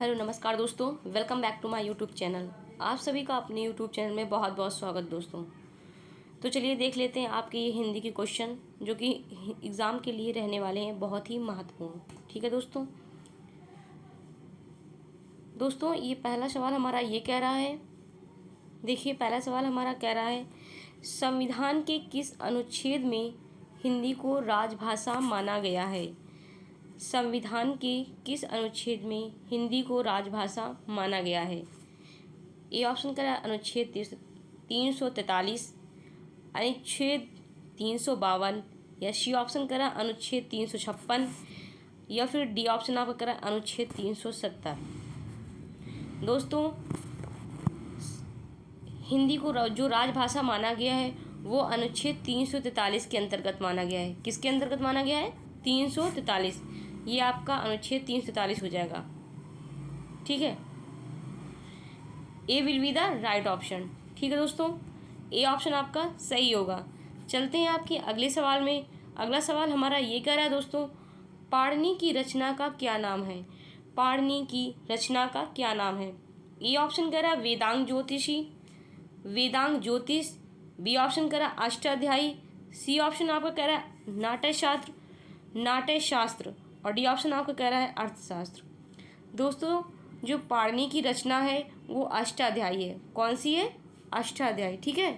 Hello नमस्कार दोस्तों, welcome back to my YouTube channel. आप सभी का अपने यूट्यूब चैनल में बहुत बहुत स्वागत दोस्तों। तो चलिए देख लेते हैं आपके ये हिंदी के क्वेश्चन जो कि एग्ज़ाम के लिए रहने वाले हैं, बहुत ही महत्वपूर्ण। ठीक है दोस्तों ये पहला सवाल हमारा ये कह रहा है, देखिए पहला सवाल हमारा कह रहा है, संविधान के किस अनुच्छेद में हिंदी को राजभाषा माना गया है? संविधान के किस अनुच्छेद में हिंदी को राजभाषा माना गया है? ए ऑप्शन करा अनुच्छेद 343, अनुच्छेद 352, या सी ऑप्शन करा अनुच्छेद 356, या फिर डी ऑप्शन आपका करा अनुच्छेद 370। दोस्तों हिंदी को जो राजभाषा माना गया है वो अनुच्छेद 343 के अंतर्गत माना गया है। किसके अंतर्गत माना गया है? 343। ये आपका अनुच्छेद 343 हो जाएगा। ठीक है, A will be the right option. ठीक है दोस्तों, ए ऑप्शन आपका सही होगा। चलते हैं आपके अगले सवाल में। अगला सवाल हमारा ये कह रहा है दोस्तों, पाणिनि की रचना का क्या नाम है? पाणिनि की रचना का क्या नाम है? ए ऑप्शन कह रहा है वेदांग ज्योतिषी, वेदांग ज्योतिष, बी ऑप्शन कह रहा है अष्टाध्यायी, सी ऑप्शन आपका कह रहा है नाट्यशास्त्र, नाट्यशास्त्र, और डी ऑप्शन आपका कह रहा है अर्थशास्त्र। दोस्तों जो पाणिनि की रचना है वो अष्टाध्यायी है। कौन सी है? अष्टाध्यायी। ठीक है,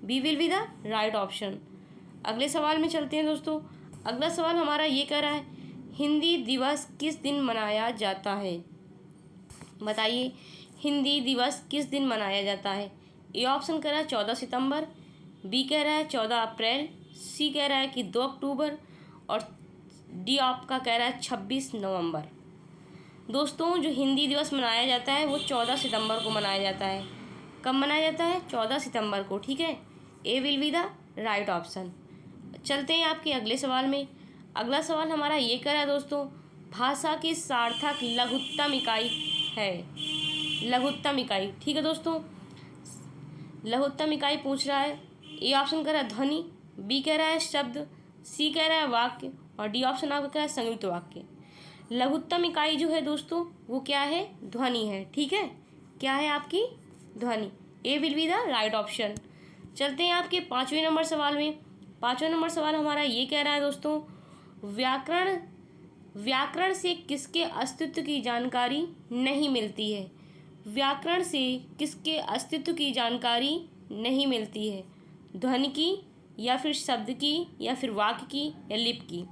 B will be the right option. अगले सवाल में चलते हैं दोस्तों। अगला सवाल हमारा ये कह रहा है, हिंदी दिवस किस दिन मनाया जाता है? बताइए हिंदी दिवस किस दिन मनाया जाता है? ए ऑप्शन कह रहा है 14 सितंबर, बी कह रहा है 14 अप्रैल, सी कह रहा है कि 2 अक्टूबर, और डी आपका कह रहा है 26 नवंबर। दोस्तों जो हिंदी दिवस मनाया जाता है वो 14 सितंबर को मनाया जाता है। कब मनाया जाता है? 14 सितंबर को। ठीक है, A will be the right option. चलते हैं आपके अगले सवाल में। अगला सवाल हमारा ये कह रहा है दोस्तों, भाषा की सार्थक लघुत्तम इकाई है। लघुत्तम इकाई। ठीक है दोस्तों, लघुत्तम इकाई पूछ रहा है। ए ऑप्शन कह रहा है ध्वनि, बी कह रहा है शब्द, सी कह रहा है वाक्य, और डी ऑप्शन आपका कह रहा है संयुक्त वाक्य। लघुत्तम इकाई जो है दोस्तों वो क्या है? ध्वनि है। ठीक है, क्या है आपकी? ध्वनि। A will be the right option. चलते हैं आपके 5वें नंबर सवाल में। 5वां नंबर सवाल हमारा ये कह रहा है दोस्तों, व्याकरण व्याकरण से किसके अस्तित्व की जानकारी नहीं मिलती है? व्याकरण से किसके अस्तित्व की जानकारी नहीं मिलती है? ध्वनि की, या फिर शब्द की, या फिर वाक्य की, या लिपि की?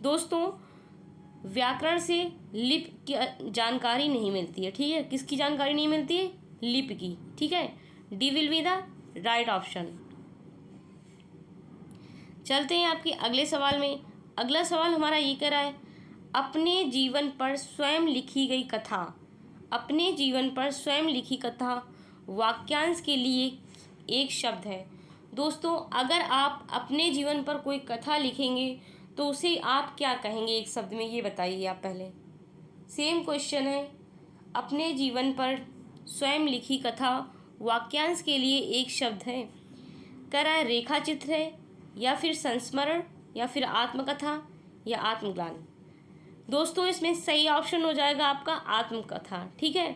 दोस्तों व्याकरण से लिपि की जानकारी नहीं मिलती है। ठीक है, किसकी जानकारी नहीं मिलती है? लिपि की। ठीक है, D will be the right option. चलते हैं आपके अगले सवाल में। अगला सवाल हमारा ये कह रहा है, अपने जीवन पर स्वयं लिखी गई कथा, अपने जीवन पर स्वयं लिखी कथा वाक्यांश के लिए एक शब्द है। दोस्तों अगर आप अपने जीवन पर कोई कथा लिखेंगे तो उसे आप क्या कहेंगे एक शब्द में? ये बताइए आप पहले। सेम क्वेश्चन है, अपने जीवन पर स्वयं लिखी कथा वाक्यांश के लिए एक शब्द है। कह रहा है रेखा चित्र है, या फिर संस्मरण, या फिर आत्मकथा, या आत्मग्लानि। दोस्तों इसमें सही ऑप्शन हो जाएगा आपका आत्मकथा। ठीक है,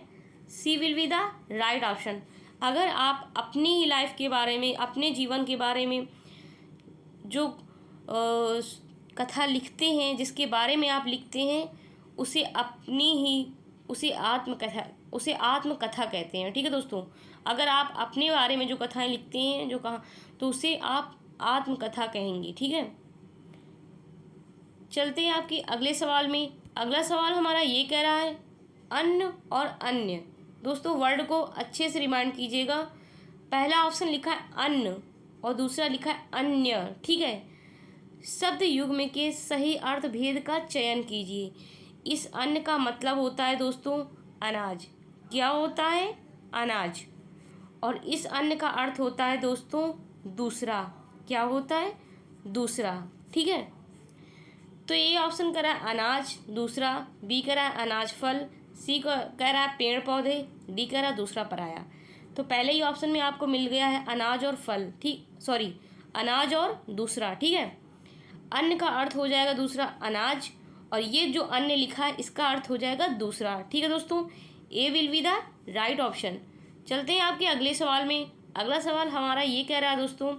C will be the right option. अगर आप अपनी ही लाइफ के बारे में, अपने जीवन के बारे में जो कथा लिखते हैं, जिसके बारे में आप लिखते हैं, उसे उसे आत्मकथा कहते हैं। ठीक है दोस्तों, अगर आप अपने बारे में जो कथाएं लिखते हैं, जो कहा, तो उसे आप आत्मकथा कहेंगे। ठीक है, चलते हैं आपके अगले सवाल में। अगला सवाल हमारा ये कह रहा है, अन्न और अन्य। दोस्तों वर्ड को अच्छे से रिमाइंड कीजिएगा। पहला ऑप्शन लिखा है अन्न और दूसरा लिखा है अन्य। ठीक है, शब्द युग्म के सही अर्थ भेद का चयन कीजिए। इस अन्न का मतलब होता है दोस्तों अनाज। क्या होता है? अनाज। और इस अन्न का अर्थ होता है दोस्तों दूसरा। क्या होता है? दूसरा। ठीक है, तो ये ऑप्शन कह रहा है अनाज दूसरा, बी कह रहा है अनाज फल, सी कह रहा है पेड़ पौधे, डी कह रहा है दूसरा पराया। तो पहले ही ऑप्शन में आपको मिल गया है अनाज और फल। ठीक, अनाज और दूसरा। ठीक है, अन्न का अर्थ हो जाएगा दूसरा अनाज, और ये जो अन्य लिखा है इसका अर्थ हो जाएगा दूसरा। ठीक है दोस्तों, A will be the right option. चलते हैं आपके अगले सवाल में। अगला सवाल हमारा ये कह रहा है दोस्तों,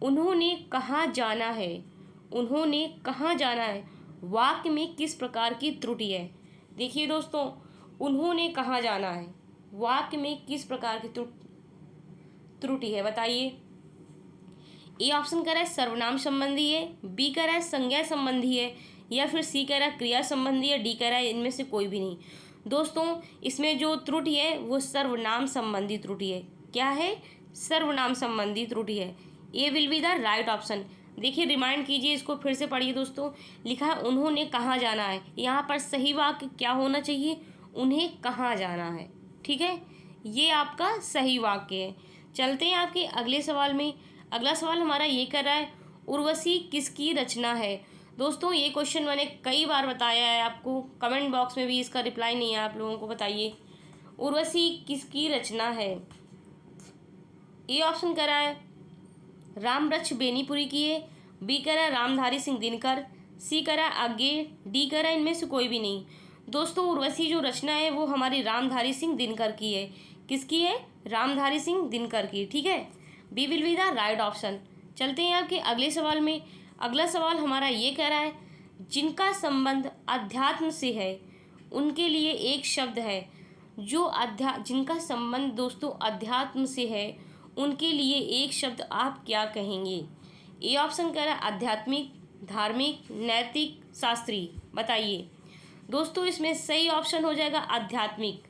उन्होंने कहाँ जाना है। उन्होंने कहाँ जाना है वाक्य में किस प्रकार की त्रुटि है। देखिए दोस्तों, उन्होंने कहाँ जाना है वाक्य में किस प्रकार की त्रुटि है, बताइए। ए ऑप्शन कह रहा है सर्वनाम संबंधी है, बी कह रहा है संज्ञा संबंधी है, या फिर सी कह रहा है क्रिया संबंधी है, डी कह रहा है इनमें से कोई भी नहीं। दोस्तों, इसमें जो त्रुटि है वो सर्वनाम संबंधी त्रुटि है। क्या है? सर्वनाम संबंधी त्रुटि है। A will be the right option. देखिए, रिमाइंड कीजिए, इसको फिर से पढ़िए दोस्तों। लिखा है उन्होंने कहाँ जाना है, यहाँ पर सही वाक्य क्या होना चाहिए? उन्हें कहाँ जाना है। ठीक है, ये आपका सही वाक्य है। चलते हैं आपके अगले सवाल में। अगला सवाल हमारा ये कर रहा है, उर्वशी किसकी रचना है। दोस्तों, ये क्वेश्चन मैंने कई बार बताया है आपको, कमेंट बॉक्स में भी इसका रिप्लाई नहीं है आप लोगों को। बताइए, उर्वशी किसकी रचना है। ए ऑप्शन कह रहा है रामवृक्ष बेनीपुरी की है, बी कह रहा है रामधारी सिंह दिनकर, सी कह रहा है आगे, डी कह रहा है इनमें से कोई भी नहीं। दोस्तों, उर्वशी जो रचना है वो हमारी रामधारी सिंह दिनकर की है। किसकी है? रामधारी सिंह दिनकर की। ठीक है, B will be the right option. चलते हैं आपके अगले सवाल में। अगला सवाल हमारा ये कह रहा है, जिनका संबंध अध्यात्म से है उनके लिए एक शब्द है जो जिनका संबंध दोस्तों अध्यात्म से है उनके लिए एक शब्द आप क्या कहेंगे। ए ऑप्शन कह रहा है आध्यात्मिक, धार्मिक, नैतिक, शास्त्रीय। बताइए दोस्तों, इसमें सही ऑप्शन हो जाएगा आध्यात्मिक।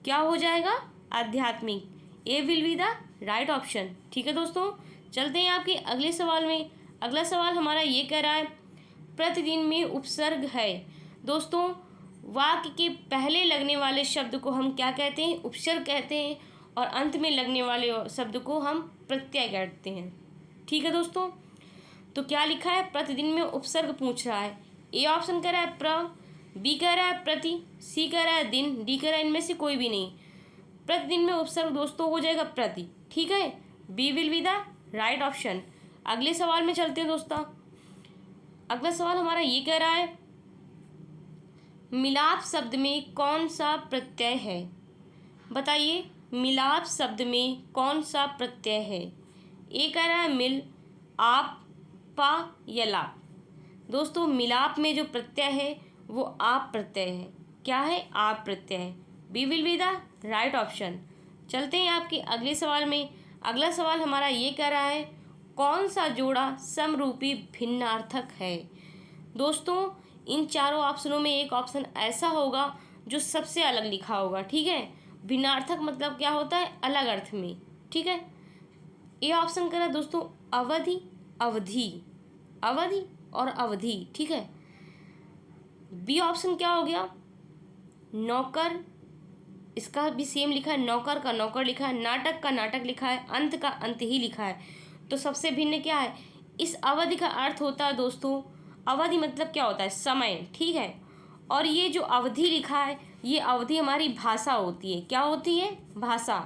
क्या हो जाएगा? आध्यात्मिक। A will be the right option. ठीक है दोस्तों, चलते हैं आपके अगले सवाल में। अगला सवाल हमारा ये कह रहा है, प्रतिदिन में उपसर्ग है। दोस्तों, वाक्य के पहले लगने वाले शब्द को हम क्या कहते हैं? उपसर्ग कहते हैं, और अंत में लगने वाले शब्द को हम प्रत्यय कहते हैं। ठीक है दोस्तों, तो क्या लिखा है? प्रतिदिन में उपसर्ग पूछ रहा है। ए ऑप्शन कह रहा है प्र, बी कह रहा है प्रति, सी कह रहा है दिन, डी कह रहा है इनमें से कोई भी नहीं। प्रतिदिन में उपसर्ग दोस्तों हो जाएगा प्रति। ठीक है, B will be the right option. अगले सवाल में चलते हैं दोस्तों। अगला सवाल हमारा ये कह रहा है, मिलाप शब्द में कौन सा प्रत्यय है। बताइए, मिलाप शब्द में कौन सा प्रत्यय है। ए कह रहा है मिल, आप, पा या लाप। दोस्तों, मिलाप में जो प्रत्यय है वो आप प्रत्यय है। क्या है? आप प्रत्यय है। B will be the right option. चलते हैं आपके अगले सवाल में। अगला सवाल हमारा ये कह रहा है, कौन सा जोड़ा समरूपी भिन्नार्थक है। दोस्तों, इन चारों ऑप्शनों में एक ऑप्शन ऐसा होगा जो सबसे अलग लिखा होगा। ठीक है, भिन्नार्थक मतलब क्या होता है? अलग अर्थ में। ठीक है, ये ऑप्शन करा दोस्तों अवधि, अवधि, अवधि और अवधि। ठीक है, बी ऑप्शन क्या हो गया? नौकर, इसका भी सेम लिखा है, नौकर का नौकर लिखा है, नाटक का नाटक लिखा है, अंत का अंत ही लिखा है। तो सबसे भिन्न क्या है? इस अवधि का अर्थ होता है दोस्तों, अवधि मतलब क्या होता है? समय। ठीक है, और ये जो अवधि लिखा है ये अवधि हमारी भाषा होती है। क्या होती है? भाषा।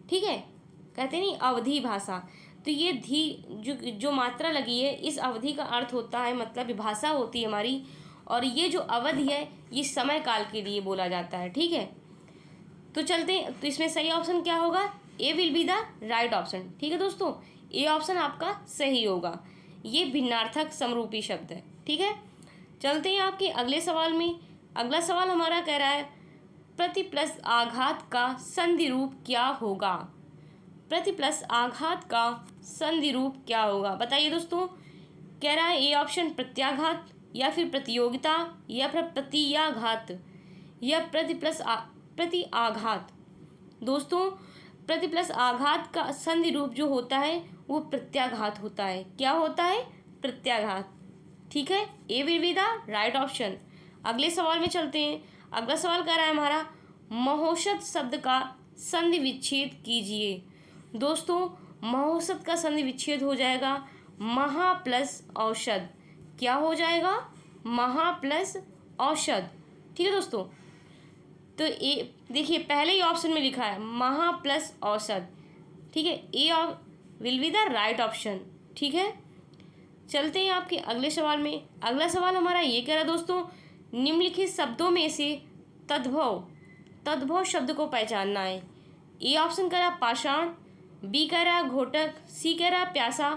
ठीक है, कहते नहीं अवधि भाषा। तो ये धी जो मात्रा लगी है इस अवधि का अर्थ होता है, मतलब भाषा होती है हमारी, और ये जो अवधि है ये समय काल के लिए बोला जाता है। ठीक है, तो चलते हैं, तो इसमें सही ऑप्शन क्या होगा? A will be the right option. ठीक है दोस्तों, ए ऑप्शन आपका सही होगा। ये भिन्नार्थक समरूपी शब्द है। ठीक है, चलते हैं आपके अगले सवाल में। अगला सवाल हमारा कह रहा है, प्रति प्लस आघात का संधि रूप क्या होगा। प्रति प्लस आघात का संधि रूप क्या होगा? बताइए दोस्तों। कह रहा है ए ऑप्शन प्रत्याघात, या फिर प्रतियोगिता, या फिर प्रतियाघात, या प्रति आघात। दोस्तों, प्रति प्लस आघात का संधि रूप जो होता है वो प्रत्याघात होता है। क्या होता है? प्रत्याघात। ठीक है, A will be the right option. अगले सवाल में चलते हैं। अगला सवाल कह रहा है हमारा, महोषध शब्द का संधि विच्छेद कीजिए। दोस्तों, महोषध का संधि विच्छेद हो जाएगा महा प्लस औषध। क्या हो जाएगा? महा प्लस औषध। ठीक है दोस्तों, तो ए देखिए पहले ही ऑप्शन में लिखा है महा प्लस औषध। ठीक है, A will be the right option. ठीक है, चलते हैं आपके अगले सवाल में। अगला सवाल हमारा ये कह रहा है दोस्तों, निम्नलिखित शब्दों में से तद्भव शब्द को पहचानना है। ए ऑप्शन कह रहा है पाषाण, बी कह रहा है घोटक, सी कह रहा है प्यासा,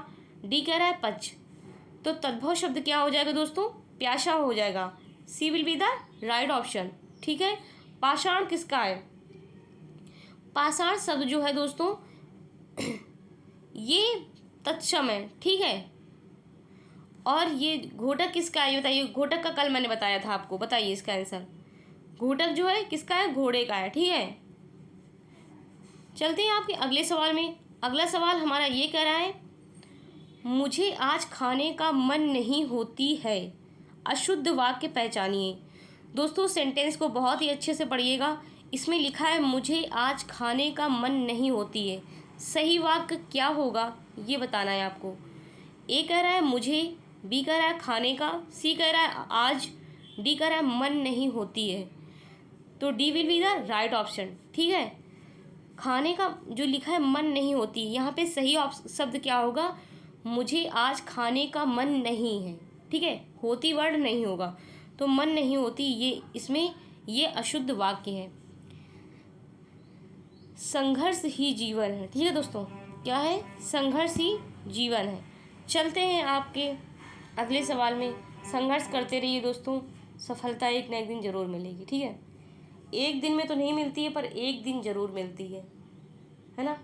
डी कह रहा है पच। तो तद्भव शब्द क्या हो जाएगा दोस्तों? प्यासा हो जाएगा। C will be the right option. ठीक है। पाषाण किसका है? पाषाण शब्द जो है दोस्तों ये तत्सम है। ठीक है। और ये घोटक किसका है ये बताइए। घोटक का कल मैंने बताया था आपको, बताइए इसका आंसर। घोटक जो है किसका है? घोड़े का है। ठीक है। चलते हैं आपके अगले सवाल में। अगला सवाल हमारा ये कह रहा है मुझे आज खाने का मन नहीं होती है, अशुद्ध वाक्य पहचानिए। दोस्तों सेंटेंस को बहुत ही अच्छे से पढ़िएगा। इसमें लिखा है मुझे आज खाने का मन नहीं होती है, सही वाक्य क्या होगा ये बताना है आपको। ए कह रहा है मुझे, बी कह रहा है खाने का, सी कह रहा है आज, डी कह रहा है मन नहीं होती है। तो D will be the right option. ठीक है। खाने का जो लिखा है मन नहीं होती, यहाँ पे सही शब्द क्या होगा? मुझे आज खाने का मन नहीं है। ठीक है। होती वर्ड नहीं होगा, तो मन नहीं होती ये इसमें ये अशुद्ध वाक्य है। संघर्ष ही जीवन है। ठीक है दोस्तों, क्या है? संघर्ष ही जीवन है। चलते हैं आपके अगले सवाल में। संघर्ष करते रहिए दोस्तों, सफलता एक न एक दिन जरूर मिलेगी। ठीक है। एक दिन में तो नहीं मिलती है, पर एक दिन जरूर मिलती है ना।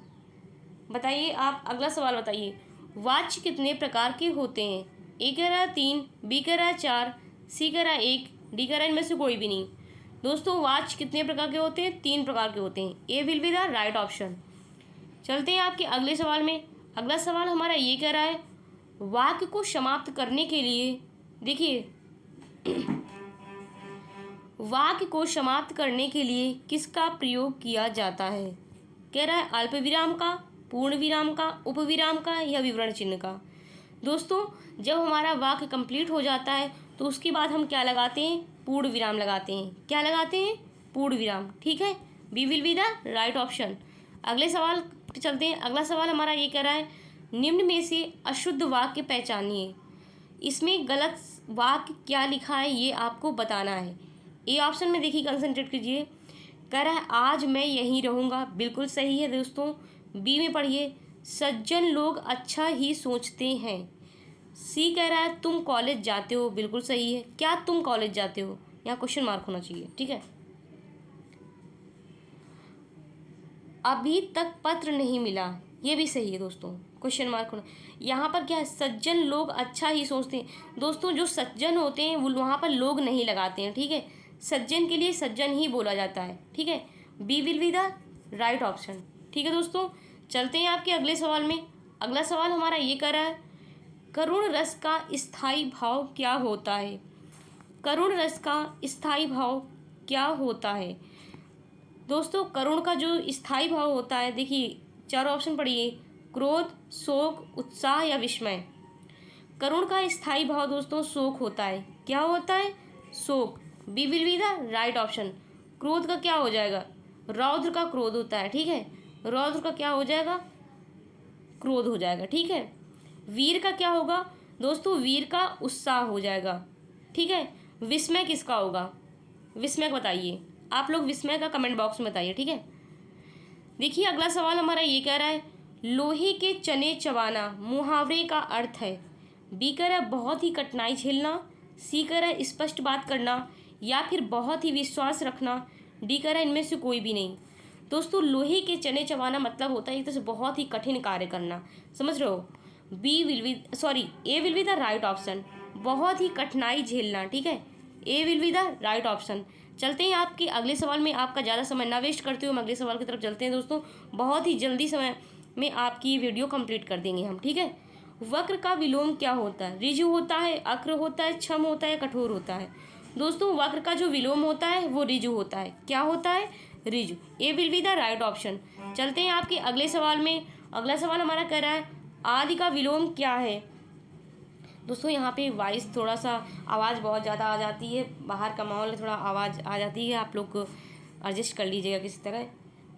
बताइए आप अगला सवाल बताइए। वाच्य कितने प्रकार के होते हैं? ए कह रहा है 3, बी कह रहा है 4, सी कह रहा है 1, डी कह रहा है इनमें से कोई भी नहीं। दोस्तों वाच्य कितने प्रकार के होते हैं? 3 प्रकार के होते हैं। A will be the right option. चलते हैं आपके अगले सवाल में। अगला सवाल हमारा ये कह रहा है वाक्य को समाप्त करने के लिए, देखिए वाक्य को समाप्त करने के लिए किसका प्रयोग किया जाता है? कह रहा है अल्प विराम का, पूर्ण विराम का, उपविराम का या विवरण चिन्ह का। दोस्तों जब हमारा वाक्य कंप्लीट हो जाता है तो उसके बाद हम क्या लगाते हैं? पूर्ण विराम लगाते हैं। क्या लगाते हैं? पूर्ण विराम। ठीक है। B will be the right option. अगले सवाल पे चलते हैं। अगला सवाल हमारा ये कह रहा है निम्न में से अशुद्ध वाक्य पहचानिए। इसमें गलत वाक्य क्या लिखा है ये आपको बताना है। ए ऑप्शन में देखिए, कंसंट्रेट कीजिए। कह रहा है आज मैं यहीं रहूँगा, बिल्कुल सही है दोस्तों। बी में पढ़िए सज्जन लोग अच्छा ही सोचते हैं। सी कह रहा है तुम कॉलेज जाते हो, बिल्कुल सही है। क्या तुम कॉलेज जाते हो? यहाँ क्वेश्चन मार्क होना चाहिए। ठीक है। अभी तक पत्र नहीं मिला, ये भी सही है दोस्तों, क्वेश्चन मार्क होना। यहाँ पर क्या है? सज्जन लोग अच्छा ही सोचते हैं। दोस्तों जो सज्जन होते हैं वो वहाँ पर लोग नहीं लगाते हैं। ठीक है। सज्जन के लिए सज्जन ही बोला जाता है। ठीक है। B will be the right option. ठीक है दोस्तों, चलते हैं आपके अगले सवाल में। अगला सवाल हमारा ये कर रहा है करुण रस का स्थायी भाव क्या होता है? करुण रस का स्थायी भाव क्या होता है? दोस्तों करुण का जो स्थायी भाव होता है, देखिए चारों ऑप्शन पढ़िए। क्रोध, शोक, उत्साह या विस्मय। करुण का स्थायी भाव दोस्तों शोक होता है। क्या होता है? शोक। B will be the right option. क्रोध का क्या हो जाएगा? रौद्र का क्रोध होता है। ठीक है। रौद्र का क्या हो जाएगा? क्रोध हो जाएगा। ठीक है। वीर का क्या होगा? दोस्तों वीर का उत्साह हो जाएगा। ठीक है। विस्मय किसका होगा? विस्मय बताइए आप लोग, विस्मय का कमेंट बॉक्स में बताइए। ठीक है। देखिए अगला सवाल हमारा ये कह रहा है लोहे के चने चबाना मुहावरे का अर्थ है। बी कह रहा है बहुत ही कठिनाई झेलना, सी कह रहा है स्पष्ट बात करना या फिर बहुत ही विश्वास रखना, डी कह रहा है इनमें से कोई भी नहीं। दोस्तों लोहे के चने चबाना मतलब होता है एक तरह से बहुत ही कठिन कार्य करना, समझ रहे हो। A will be the right option, बहुत ही कठिनाई झेलना। ठीक है। A will be the right option. चलते हैं आपके अगले सवाल में। आपका ज़्यादा समय ना वेस्ट करते हुए हम अगले सवाल की तरफ चलते हैं दोस्तों। बहुत ही जल्दी समय में आपकी ये वीडियो कंप्लीट कर देंगे हम। ठीक है। वक्र का विलोम क्या होता है? ऋजु होता है, अक्र होता है, छम होता है, कठोर होता है। दोस्तों वक्र का जो विलोम होता है वो ऋजु होता है। क्या होता है? ऋजु। A will be the right option. चलते हैं आपके अगले सवाल में। अगला सवाल हमारा कह रहा है आदि का विलोम क्या है? दोस्तों यहाँ पे वॉइस थोड़ा सा आवाज़ बहुत ज़्यादा आ जाती है, बाहर का माहौल है, थोड़ा आवाज़ आ जाती है, आप लोग एडजस्ट कर लीजिएगा किसी तरह।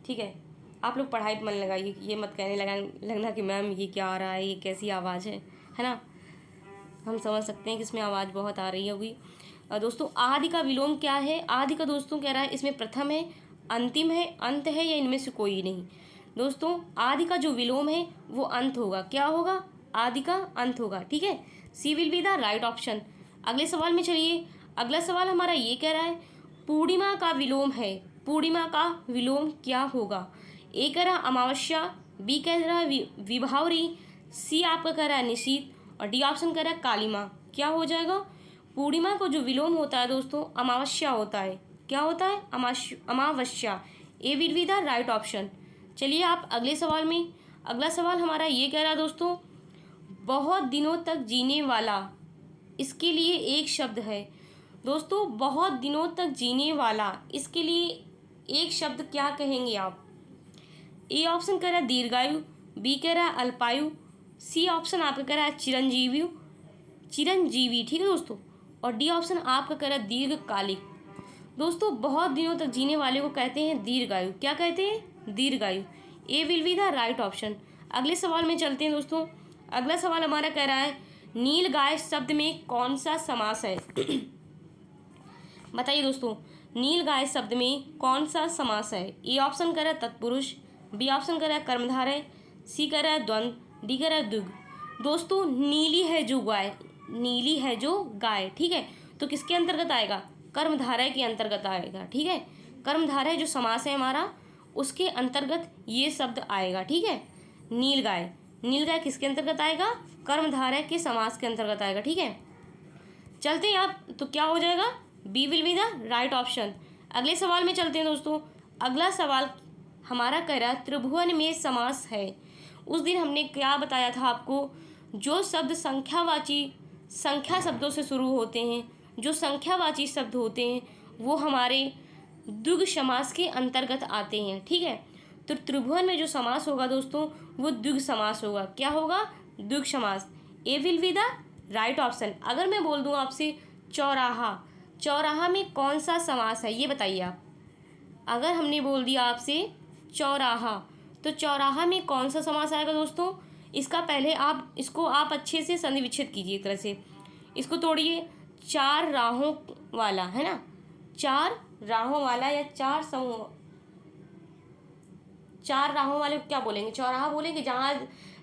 ठीक है। आप लोग पढ़ाई पर मन लगाइए, ये मत कहने लगना कि मैम ये क्या आ रहा है, ये कैसी आवाज़ है ना। हम समझ सकते हैं कि इसमें आवाज़ बहुत आ रही होगी। दोस्तों आदि का विलोम क्या है? आदि का दोस्तों कह रहा है इसमें प्रथम है, अंतिम है, अंत है, या इनमें से कोई नहीं। दोस्तों आदि का जो विलोम है वो अंत होगा। क्या होगा? आदि का अंत होगा। ठीक है, C will be the right option. अगले सवाल में चलिए। अगला सवाल हमारा ये कह रहा है पूर्णिमा का विलोम है, पूर्णिमा का विलोम क्या होगा? ए कह रहा अमावस्या, बी कह रहा है विभावरी, सी आपका कह रहा है निशीत, और डी ऑप्शन कह रहा है कालिमा। क्या हो जाएगा? पूर्णिमा को जो विलोम होता है दोस्तों अमावस्या होता है। क्या होता है? अमावस्या। A will be the right option. चलिए आप अगले सवाल में। अगला सवाल हमारा ये कह रहा है दोस्तों बहुत दिनों तक जीने वाला, इसके लिए एक शब्द है। दोस्तों बहुत दिनों तक जीने वाला, इसके लिए एक शब्द क्या कहेंगे आप? ए ऑप्शन कह रहा है दीर्घायु, बी कह रहा है अल्पायु, सी ऑप्शन आपका कह रहा है चिरंजीवी, ठीक है दोस्तों, और डी ऑप्शन आपका कह रहा है दीर्घकालिक। दोस्तों बहुत दिनों तक जीने वाले को कहते हैं दीर्घायु। क्या कहते हैं? दीर्घायु। A will be the right option. अगले सवाल में चलते हैं दोस्तों। अगला सवाल हमारा कह रहा है नीलगाय शब्द में कौन सा समास है? बताइए दोस्तों नीलगाय शब्द में कौन सा समास है? ए ऑप्शन कह रहा है तत्पुरुष, बी ऑप्शन कह रहा है कर्मधारय, सी कह रहा है द्वंद्व, डी कह रहा है द्विगु। दोस्तों नीली है जो गाय, नीली है जो गाय, ठीक है, तो किसके अंतर्गत आएगा? कर्मधारय के अंतर्गत आएगा। ठीक है, कर्मधारय जो समास है हमारा उसके अंतर्गत ये शब्द आएगा। ठीक है, नीलगाय, नीलगाय किसके अंतर्गत आएगा? कर्मधारय के समास के अंतर्गत आएगा। ठीक है, चलते हैं आप, तो क्या हो जाएगा? B will be the right option. अगले सवाल में चलते हैं दोस्तों। अगला सवाल हमारा कह रहा है त्रिभुवन में समास है। उस दिन हमने क्या बताया था आपको? जो शब्द संख्या शब्दों से शुरू होते हैं, जो संख्यावाची शब्द होते हैं वो हमारे द्विगु समास के अंतर्गत आते हैं। ठीक है, तो त्रिभुवन में जो समास होगा दोस्तों वो द्विगु समास होगा। क्या होगा? द्विगु समास। A will be the right option. अगर मैं बोल दूं आपसे चौराहा, चौराहा में कौन सा समास है ये बताइए आप। अगर हमने बोल दिया आपसे चौराहा, तो चौराहा में कौन सा समास आएगा दोस्तों? इसका पहले आप इसको आप अच्छे से संधि विच्छेद कीजिए। एक तरह से इसको तोड़िए। चार राहों वाला है ना, चार राहों वाला या चार राहों वाले को क्या बोलेंगे? चौराहा बोलेंगे।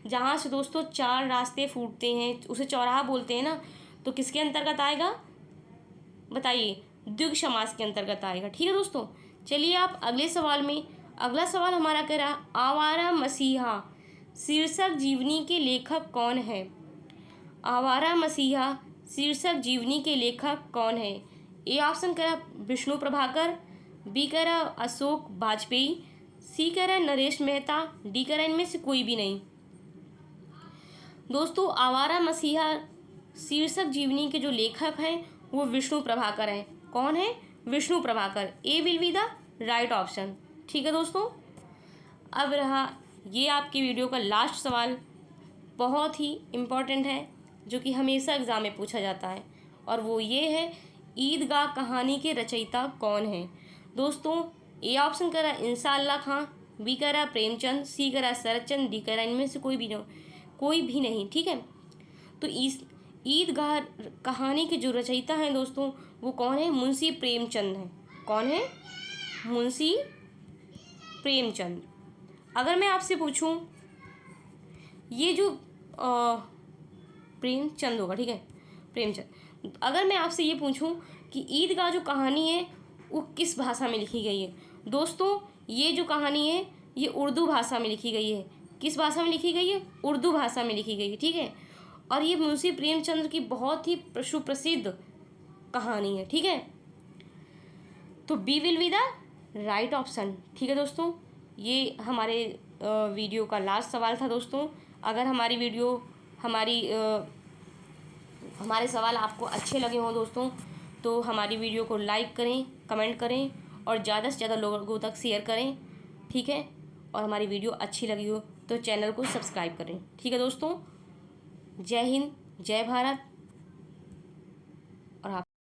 जहाँ से दोस्तों चार रास्ते फूटते हैं उसे चौराहा बोलते हैं ना, तो किसके अंतर्गत आएगा बताइए? द्विगु समास के अंतर्गत आएगा। ठीक है दोस्तों, चलिए आप अगले सवाल में। अगला सवाल हमारा कह रहा आवारा मसीहा शीर्षक जीवनी के लेखक कौन है? आवारा मसीहा शीर्षक जीवनी के लेखक कौन है? ए ऑप्शन कह रहा विष्णु प्रभाकर, बी कह रहा अशोक वाजपेयी, सी कह रहा है नरेश मेहता, डी कह रहा है इनमें से कोई भी नहीं। दोस्तों आवारा मसीहा शीर्षक जीवनी के जो लेखक हैं वो विष्णु प्रभाकर हैं। कौन है? Vishnu Prabhakar. A will be the right option. ठीक है दोस्तों, अब रहा ये आपकी वीडियो का लास्ट सवाल, बहुत ही इम्पोर्टेंट है जो कि हमेशा एग्ज़ाम में पूछा जाता है, और वो ये है ईदगाह कहानी के रचयिता कौन है? दोस्तों ए ऑप्शन कह रहा है इंसाअल्लाह खां, बी कह रहा है प्रेमचंद, सी कह रहा है शरतचंद, डी कह रहा है इनमें से कोई भी नहीं। ठीक है, तो इस ईदगाह कहानी के जो रचयिता हैं दोस्तों वो कौन है? मुंशी प्रेमचंद हैं। कौन है? मुंशी प्रेमचंद। अगर मैं आपसे पूछूं ये जो प्रेमचंद होगा, ठीक है, प्रेमचंद, अगर मैं आपसे ये पूछूं कि ईदगाह जो कहानी है वो किस भाषा में लिखी गई है? दोस्तों ये जो कहानी है ये उर्दू भाषा में लिखी गई है। किस भाषा में लिखी गई है? उर्दू भाषा में लिखी गई है। ठीक है, और ये मुंशी प्रेमचंद की बहुत ही सुप्रसिद्ध कहानी है। ठीक है, तो B will be the right option. ठीक है दोस्तों, ये हमारे वीडियो का लास्ट सवाल था दोस्तों। अगर हमारी वीडियो हमारे सवाल आपको अच्छे लगे हों दोस्तों तो हमारी वीडियो को लाइक करें, कमेंट करें और ज़्यादा से ज़्यादा लोगों तक शेयर करें। ठीक है, और हमारी वीडियो अच्छी लगी हो तो चैनल को सब्सक्राइब करें। ठीक है दोस्तों, जय हिंद, जय भारत।